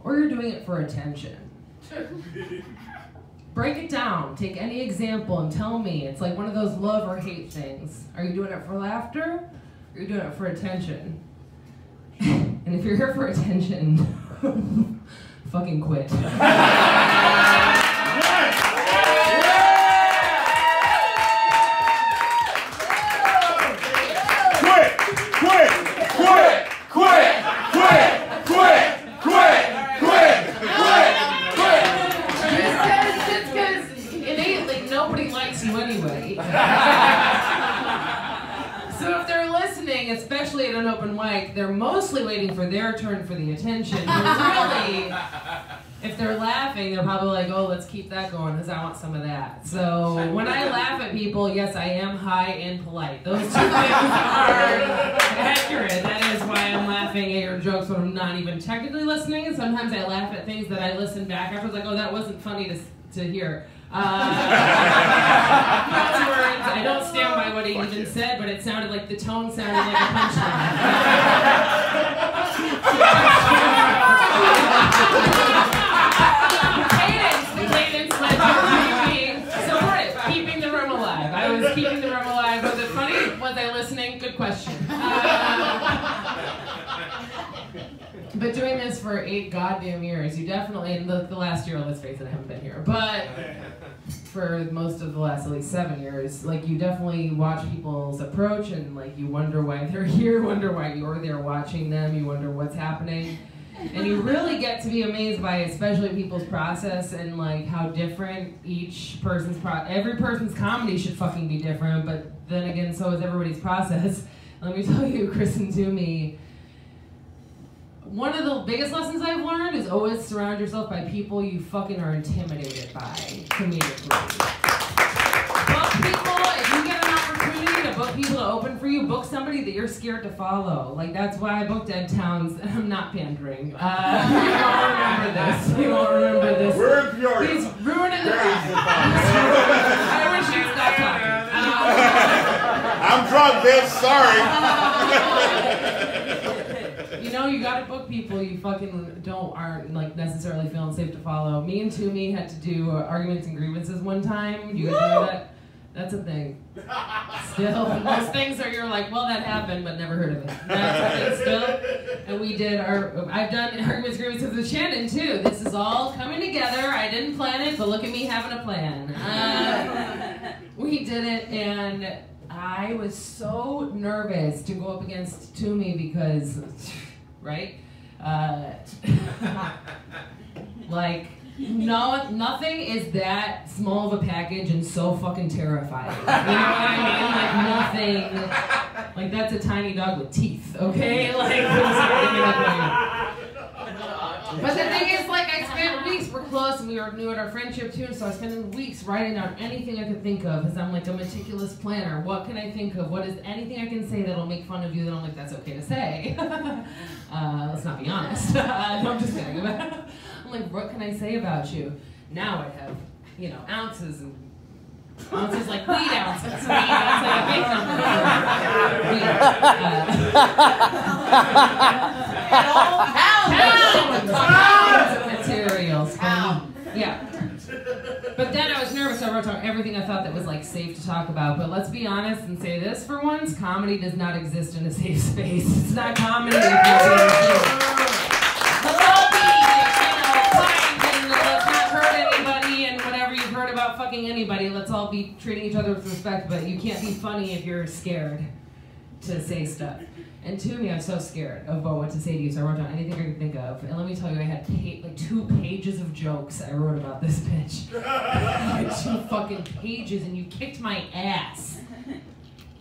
or you're doing it for attention. Break it down. Take any example and tell me. It's like one of those love or hate things. Are you doing it for laughter, or are you doing it for attention? And if you're here for attention, fucking quit. Especially at an open mic, they're mostly waiting for their turn for the attention. But really, if they're laughing, they're probably like, oh, let's keep that going because I want some of that. So when I laugh at people, yes, I am high and polite. Those two things are accurate. That is why I'm laughing at your jokes when I'm not even technically listening. Sometimes I laugh at things that I listen back afterwards, like, oh, that wasn't funny to hear. I don't stand by what he even said, but it sounded like the tone sounded like a punchline. The cadence led to me being supportive, keeping the room alive. I was keeping the room alive. Was it funny? Was I listening? Good question. But doing this for 8 goddamn years, you definitely, and the last year, let's face it, I haven't been here, but for most of the last at least 7 years, like you definitely watch people's approach and like you wonder why they're here, wonder why you're there watching them, you wonder what's happening. And you really get to be amazed by especially people's process and like how different each person's every person's comedy should fucking be different, but then again, so is everybody's process. Let me tell you, Chris and Toomey, one of the biggest lessons I've learned is always surround yourself by people you fucking are intimidated by, comedically. Book people, if you get an opportunity to book people to open for you, book somebody that you're scared to follow. Like, that's why I booked Ed Towns, and I'm not pandering. You won't remember this. You won't remember this. We're in Peoria. He's ruining the ride. I wish you'd stop talking. I'm drunk, bitch. Sorry. You know, you gotta book people you fucking aren't like necessarily feeling safe to follow. Me and Toomey had to do arguments and grievances one time. You guys know that? That's a thing. Still, most things are you're like, well, that happened, but never heard of it. That's a thing still. And we did I've done arguments and grievances with Shannon too. This is all coming together. I didn't plan it, but look at me having a plan. We did it, and I was so nervous to go up against Toomey because, right? Like, no, nothing is that small of a package and so fucking terrifying. You know what I mean? Like, nothing. Like, that's a tiny dog with teeth, okay? Like, but the thing is, like, I spent weeks, we're close, and we were new at our friendship too, and so I spent weeks writing down anything I could think of, because I'm like a meticulous planner. What can I think of? What is anything I can say that'll make fun of you that I'm like, that's okay to say? Let's not be honest. No, I'm just kidding. I'm like, what can I say about you? Now I have, you know, ounces and ounces like weed ounces. Weed, that's like a big number. Pounds of materials. Yeah. But then I was nervous, so I wrote down everything I thought that was like safe to talk about. But let's be honest and say this for once, comedy does not exist in a safe space. It's not comedy if you're being let's all be, you know, kind and let's not hurt anybody and whatever you've heard about fucking anybody. Let's all be treating each other with respect, but you can't be funny if you're scared to say stuff. And to me, I'm so scared of what to say to you, so I wrote down anything I could think of. And let me tell you, I had like 2 pages of jokes I wrote about this bitch. I had 2 fucking pages, and you kicked my ass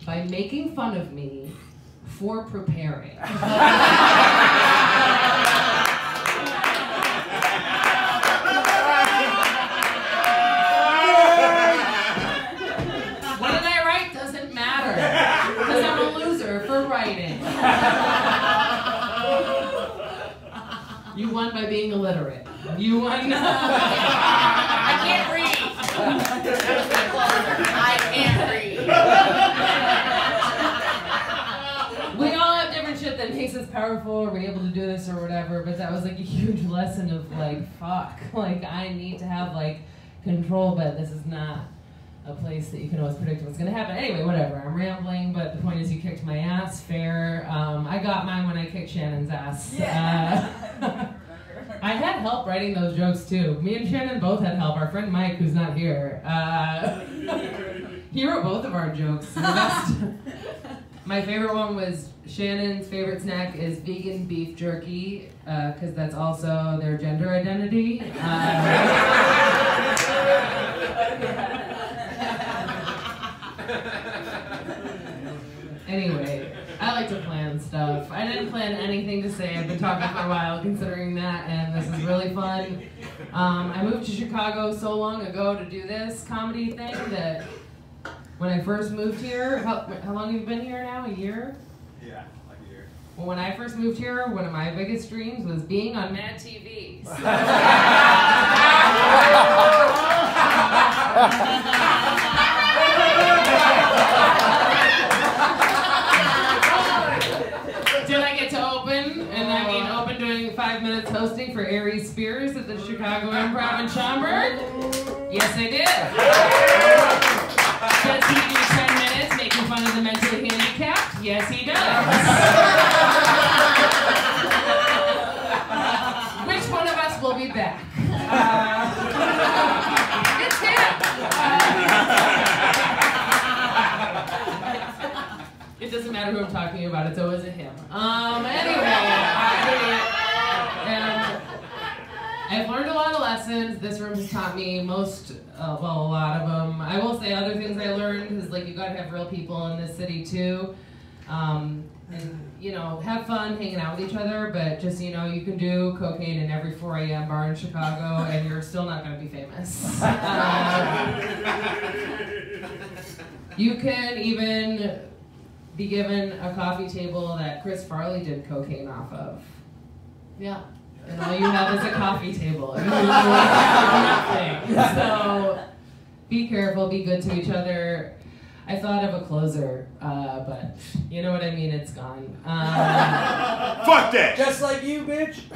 by making fun of me for preparing. What did I write doesn't matter, because I'm a loser for writing. You won by being illiterate. You won. I can't read. I can't read. We all have different shit that makes thinks it's powerful, we're able to do this or whatever, but that was like a huge lesson of like, fuck, like I need to have like control, but this is not a place that you can always predict what's going to happen. Anyway, whatever, I'm rambling, but the point is you kicked my ass, fair. I got mine when I kicked Shannon's ass. Yeah. I had help writing those jokes too. Me and Shannon both had help. Our friend Mike, who's not here, he wrote both of our jokes. The best. My favorite one was Shannon's favorite snack is vegan beef jerky, because that's also their gender identity. Anyway, I like to plan stuff. I didn't plan anything to say. I've been talking for a while considering that, and this is really fun. I moved to Chicago so long ago to do this comedy thing that when I first moved here, how long have you been here now? A year? Yeah, like a year. Well, when I first moved here, one of my biggest dreams was being on Mad TV. So did I get to open? And I mean, open doing 5 minutes hosting for Aries Spears at the Chicago Improv in Schaumburg? Yes, I did. Does he do 10 minutes making fun of the mentally handicapped? Yes, he does. Which one of us will be back? It's him. It doesn't matter who I'm talking about, it's always a him. I've learned a lot of lessons. This room has taught me a lot of them. I will say other things I learned is like you gotta have real people in this city too. And you know, have fun hanging out with each other, but just, you know, you can do cocaine in every 4 a.m. bar in Chicago and you're still not gonna be famous. You can even be given a coffee table that Chris Farley did cocaine off of. Yeah. And all you have is a coffee table. You have nothing. So be careful, be good to each other. I thought of a closer, but you know what I mean, it's gone. Fuck that! Just like you, bitch.